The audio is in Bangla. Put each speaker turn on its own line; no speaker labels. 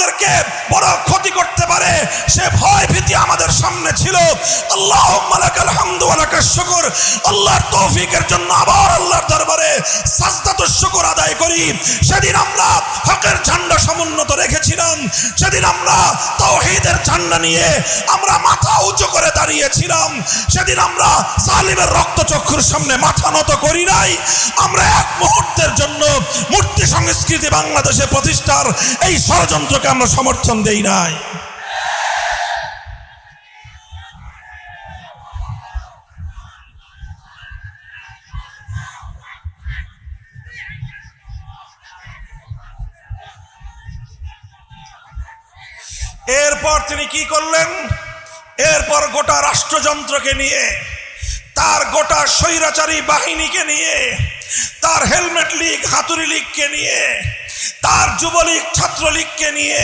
আমাদেরকে বড় ক্ষতি করতে পারে সে ভয় ভীতি আমাদের সামনে ছিল। আল্লাহুম্মা লাকাল হামদু ওয়া লাকাশ শুকর। আল্লাহর তৌফিকের জন্য আবার আল্লাহর দরবারে সাজদাতুশ শুকর আদায় করি। সেদিন আমরা হকের ঝান্ডা সমুন্নত রেখেছিলাম, সেদিন আমরা তাওহীদের ঝান্ডা নিয়ে আমরা মাথা উঁচু করে দাঁড়িয়েছিলাম, সেদিন আমরা জালিমের রক্তচক্ষুর সামনে মাথা নত করি নাই। আমরা এক মুহূর্তের জন্য মূর্তি সংস্কৃতি বাংলাদেশে প্রতিষ্ঠার এই ষড়যন্ত্রকে আমরা সমর্থন দেই নাই। এরপর তিনি কি করলেন? এরপর গোটা রাষ্ট্রযন্ত্রকে নিয়ে, তার গোটা স্বৈরাচারী বাহিনীকে নিয়ে, তার হেলমেট লীগ হাতুড়ি লীগকে নিয়ে, তার যুবলীগ ছাত্রলীগকে নিয়ে